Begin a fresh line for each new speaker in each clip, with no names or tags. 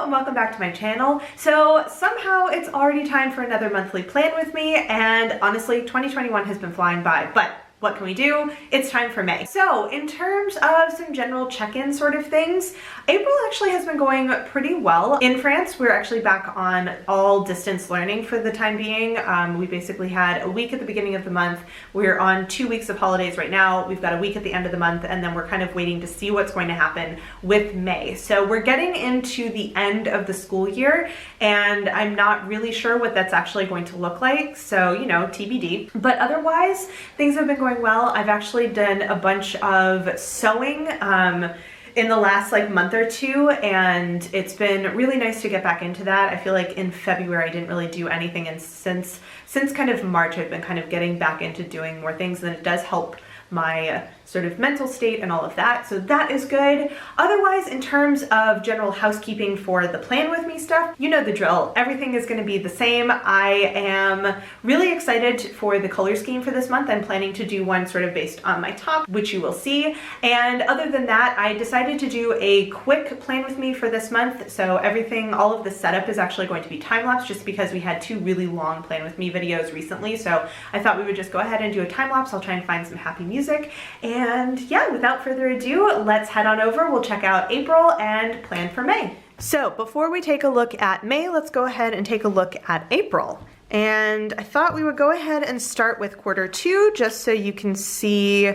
and welcome back to my channel. So somehow it's already time for another monthly plan with me, and honestly 2021 has been flying by, but what can we do? It's time for May. So in terms of some general check-in sort of things, April actually has been going pretty well. In France, we're actually back on all distance learning for the time being. We basically had a week at the beginning of the month. We're on 2 weeks of holidays right now. We've got a week at the end of the month, and then we're kind of waiting to see what's going to happen with May. So we're getting into the end of the school year, and I'm not really sure what that's actually going to look like. So, you know, TBD. But otherwise, things have been going well. I've actually done a bunch of sewing in the last month or two, and it's been really nice to get back into that. I feel like in February I didn't really do anything, and since kind of March I've been kind of getting back into doing more things, and it does help my sort of mental state and all of that, so that is good. Otherwise, in terms of general housekeeping for the plan with me stuff, you know the drill. Everything is going to be the same. I am really excited for the color scheme for this month. I'm planning to do one sort of based on my top, which you will see, and other than that, I decided to do a quick plan with me for this month. So everything, all of the setup is actually going to be time-lapse, just because we had 2 really long plan with me videos recently, so I thought we would just go ahead and do a time-lapse. I'll try and find some happy music. And yeah, without further ado, let's head on over. We'll check out April and plan for May. So before we take a look at May, let's go ahead and take a look at April. And I thought we would go ahead and start with Q2 just so you can see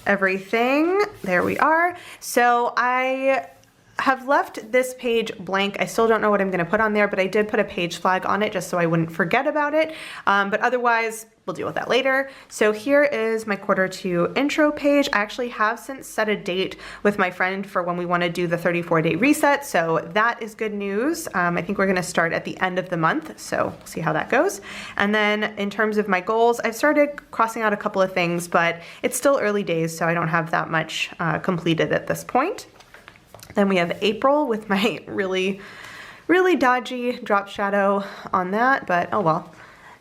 everything. There we are. So I have left this page blank. I still don't know what I'm going to put on there, but I did put a page flag on it just so I wouldn't forget about it. But otherwise, we'll deal with that later. So here is my Q2 intro page. I actually have since set a date with my friend for when we want to do the 34-day reset, so that is good news. I think we're going to start at the end of the month, so we'll see how that goes. And then in terms of my goals, I've started crossing out a couple of things, but it's still early days, so I don't have that much completed at this point. Then we have April with my really dodgy drop shadow on that, but oh well.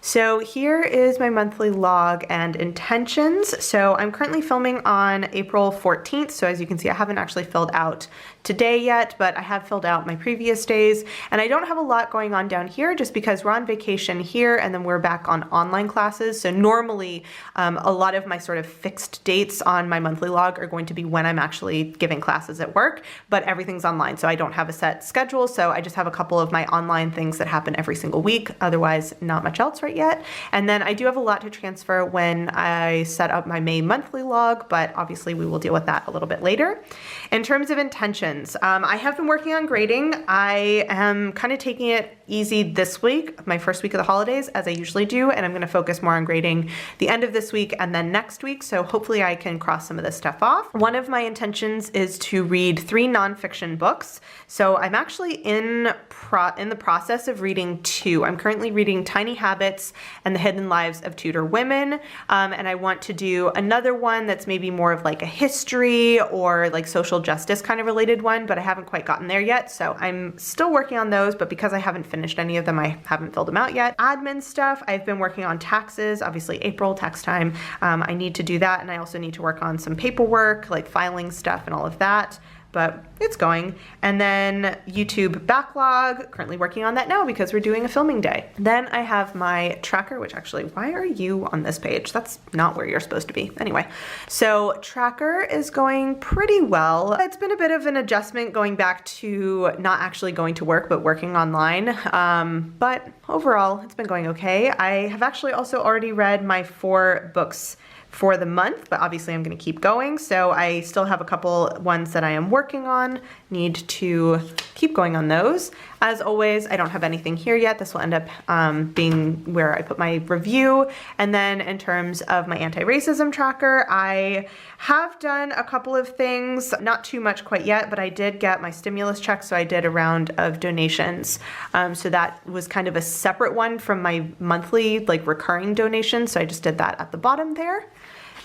So here is my monthly log and intentions. So I'm currently filming on April 14th. So as you can see, I haven't actually filled out today yet, but I have filled out my previous days. And I don't have a lot going on down here just because we're on vacation here and then we're back on online classes. So normally a lot of my sort of fixed dates on my monthly log are going to be when I'm actually giving classes at work, but everything's online. So I don't have a set schedule. So I just have a couple of my online things that happen every single week. Otherwise, not much else right yet. And then I do have a lot to transfer when I set up my May monthly log, but obviously we will deal with that a little bit later. In terms of intentions, I have been working on grading. I am kind of taking it easy this week, my first week of the holidays, as I usually do, and I'm going to focus more on grading the end of this week and then next week, so hopefully I can cross some of this stuff off. One of my intentions is to read 3 nonfiction books, so I'm actually in the process of reading 2. I'm currently reading Tiny Habits and The Hidden Lives of Tudor Women, and I want to do another one that's maybe more of like a history or like social justice kind of related one, but I haven't quite gotten there yet, so I'm still working on those, but because I haven't finished any of them, I haven't filled them out yet. Admin stuff, I've been working on taxes, obviously April, tax time. I need to do that, and I also need to work on some paperwork, like filing stuff and all of that, but it's going. And then YouTube backlog, currently working on that now because we're doing a filming day. Then I have my tracker, which actually, why are you on this page? That's not where you're supposed to be. Anyway, so tracker is going pretty well. It's been a bit of an adjustment going back to not actually going to work, but working online. But overall, it's been going okay. I have actually also already read my 4 books for the month, but obviously I'm going to keep going. So I still have a couple ones that I am working on, need to keep going on those. As always, I don't have anything here yet. This will end up being where I put my review. And then in terms of my anti-racism tracker, I have done a couple of things, not too much quite yet, but I did get my stimulus check, so I did a round of donations. So that was kind of a separate one from my monthly, like recurring donations. So I just did that at the bottom there.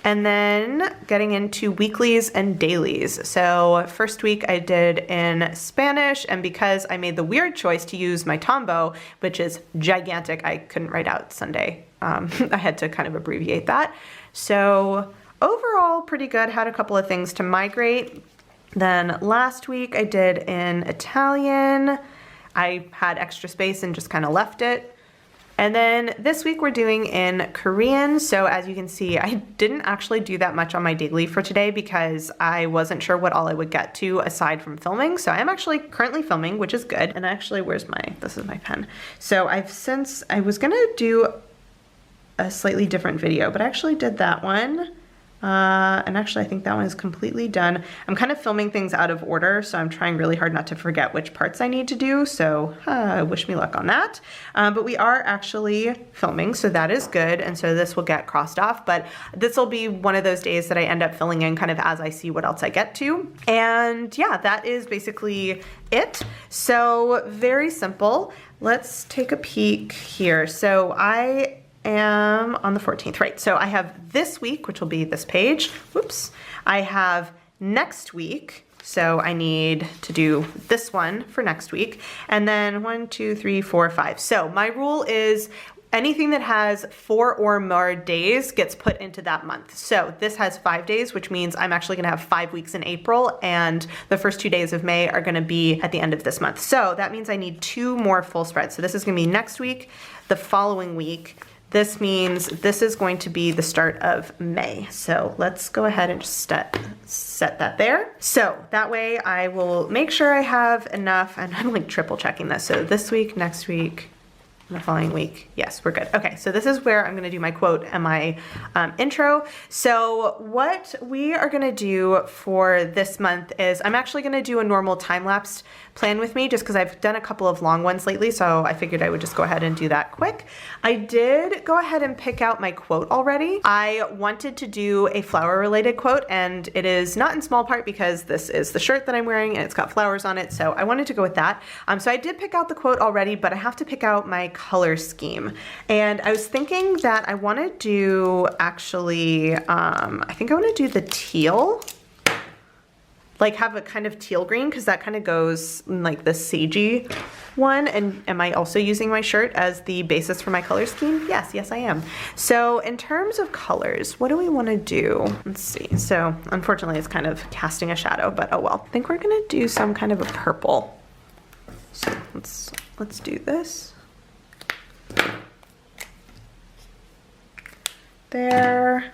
And then getting into weeklies and dailies. So first week I did in Spanish, and because I made the weird choice to use my Tombow, which is gigantic, I couldn't write out Sunday. I had to kind of abbreviate that. So overall pretty good, had a couple of things to migrate. Then last week I did in Italian, I had extra space and just kind of left it. And then this week we're doing in Korean. So as you can see, I didn't actually do that much on my daily for today because I wasn't sure what all I would get to aside from filming. So I'm actually currently filming, which is good. And actually, this is my pen. So I was gonna do a slightly different video, but I actually did that one. And actually I think that one is completely done. I'm kind of filming things out of order, so I'm trying really hard not to forget which parts I need to do, so wish me luck on that. But we are actually filming, so that is good, and so this will get crossed off, but this will be one of those days that I end up filling in kind of as I see what else I get to. And yeah, that is basically it. So very simple. Let's take a peek here. So I am on the 14th, right? So I have this week, which will be this page. Whoops. I have next week. So I need to do this one for next week. And then 1, 2, 3, 4, 5. So my rule is anything that has 4 or more days gets put into that month. So this has 5 days, which means I'm actually gonna have 5 weeks in April, and the first 2 days of May are gonna be at the end of this month. So that means I need 2 more full spreads. So this is gonna be next week, the following week. This means this is going to be the start of May. So let's go ahead and just set that there. So that way I will make sure I have enough, and I'm like triple checking this. So this week, next week, the following week. Yes, we're good. Okay, so this is where I'm gonna do my quote and my intro. So what we are gonna do for this month is I'm actually gonna do a normal time-lapse plan with me just because I've done a couple of long ones lately, so I figured I would just go ahead and do that quick. I did go ahead and pick out my quote already. I wanted to do a flower related quote, and it is not in small part because this is the shirt that I'm wearing and it's got flowers on it, so I wanted to go with that. So I did pick out the quote already, but I have to pick out my color scheme. And I was thinking that I want to do actually, I think I want to do the teal. Like have a kind of teal green, because that kind of goes in like the sagey one. And am I also using my shirt as the basis for my color scheme? Yes, yes I am. So in terms of colors, what do we want to do? Let's see. So unfortunately it's kind of casting a shadow, but oh well. I think we're gonna do some kind of a purple. So let's do this. There.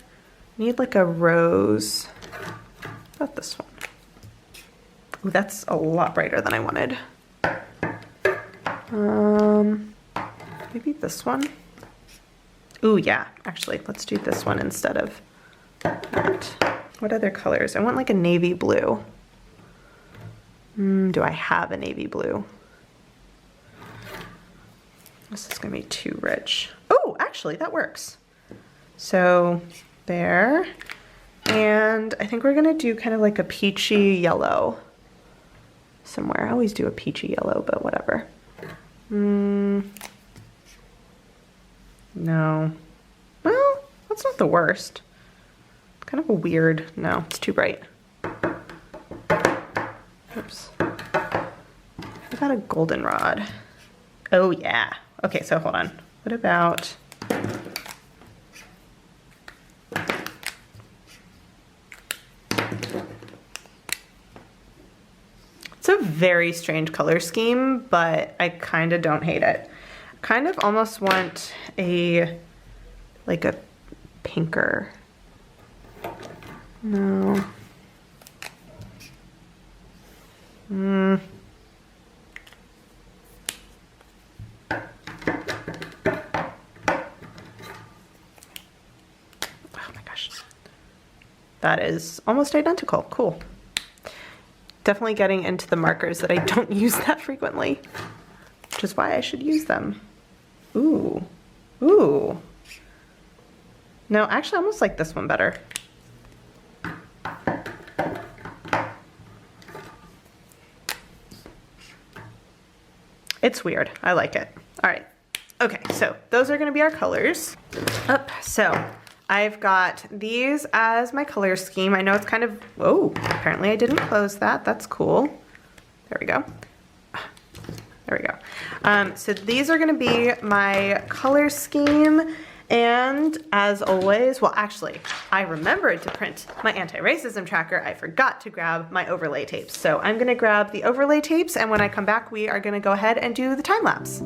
Need like a rose. About this one. Ooh, that's a lot brighter than I wanted. Maybe this one. Ooh, yeah. Actually, let's do this one instead of that. What other colors? I want like a navy blue. Do I have a navy blue? This is gonna be too rich. Oh, actually, that works. So there. And I think we're gonna do kind of like a peachy yellow somewhere. I always do a peachy yellow, but whatever. No. Well, that's not the worst. It's kind of a weird, no, it's too bright. Oops. What about a goldenrod? Oh yeah. Okay, so hold on. What about, it's a very strange color scheme, but I kind of don't hate it. Kind of almost want like a pinker. No. That is almost identical. Cool. Definitely getting into the markers that I don't use that frequently, which is why I should use them. Ooh. Ooh. No, actually I almost like this one better. It's weird. I like it. All right. Okay, so those are going to be our colors. So I've got these as my color scheme. I know it's kind of, oh, apparently I didn't close that. That's cool. There we go. There we go. So these are gonna be my color scheme. And as always, well actually, I remembered to print my anti-racism tracker. I forgot to grab my overlay tapes. So I'm gonna grab the overlay tapes, and when I come back, we are gonna go ahead and do the time lapse.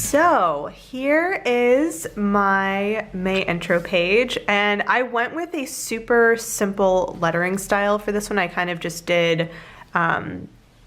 So here is my May intro page, and I went with a super simple lettering style for this one. I kind of just did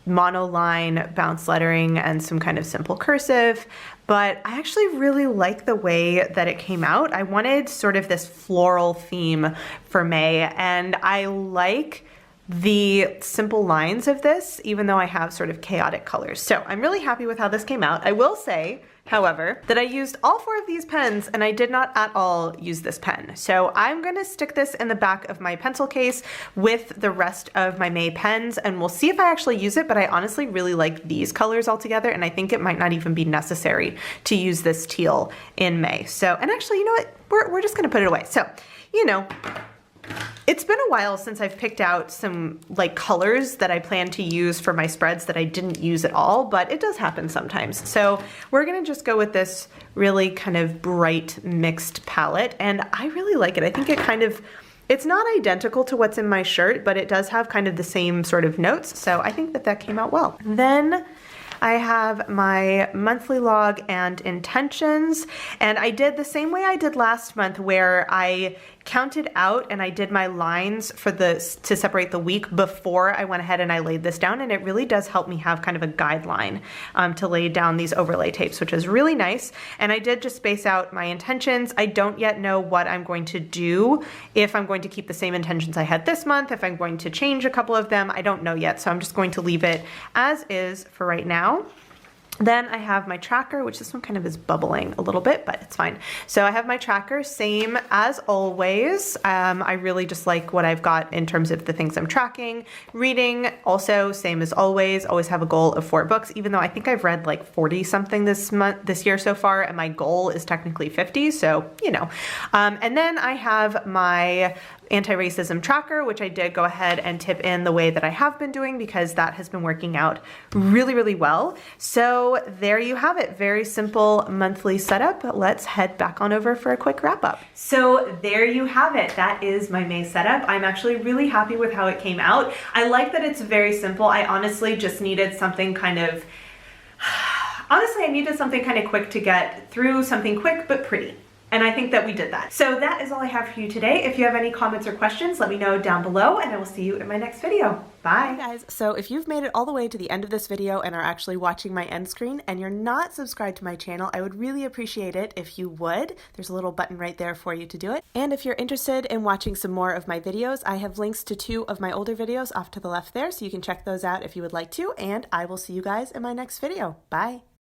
monoline bounce lettering and some kind of simple cursive, but I actually really like the way that it came out. I wanted sort of this floral theme for May, and I like the simple lines of this, even though I have sort of chaotic colors. So I'm really happy with how this came out. I will say, however, that I used all 4 of these pens and I did not at all use this pen. So I'm gonna stick this in the back of my pencil case with the rest of my May pens, and we'll see if I actually use it, but I honestly really like these colors altogether, and I think it might not even be necessary to use this teal in May. So, and actually, you know what? We're just gonna put it away. So, you know, it's been a while since I've picked out some like colors that I plan to use for my spreads that I didn't use at all, but it does happen sometimes. So we're gonna just go with this really kind of bright mixed palette, and I really like it. I think it kind of, it's not identical to what's in my shirt, but it does have kind of the same sort of notes. So I think that that came out well. Then I have my monthly log and intentions, and I did the same way I did last month, where I counted out and I did my lines for to separate the week before I went ahead and I laid this down, and it really does help me have kind of a guideline to lay down these overlay tapes, which is really nice. And I did just space out my intentions. I don't yet know what I'm going to do, if I'm going to keep the same intentions I had this month, if I'm going to change a couple of them, I don't know yet. So I'm just going to leave it as is for right now. Then I have my tracker, which this one kind of is bubbling a little bit, but it's fine. So I have my tracker, same as always. I really just like what I've got in terms of the things I'm tracking. Reading, also same as always have a goal of 4 books, even though I think I've read like 40 something this year so far, and my goal is technically 50, so you know. And then I have my anti-racism tracker, which I did go ahead and tip in the way that I have been doing, because that has been working out really, really well. So there you have it. Very simple monthly setup. Let's head back on over for a quick wrap up. So there you have it. That is my May setup. I'm actually really happy with how it came out. I like that it's very simple. I honestly just needed something kind of, I needed something kind of quick to get through, something quick but pretty. And I think that we did that. So that is all I have for you today. If you have any comments or questions, let me know down below, and I will see you in my next video. Bye. Hey guys, so if you've made it all the way to the end of this video and are actually watching my end screen and you're not subscribed to my channel, I would really appreciate it if you would. There's a little button right there for you to do it. And if you're interested in watching some more of my videos, I have links to 2 of my older videos off to the left there, so you can check those out if you would like to, and I will see you guys in my next video. Bye.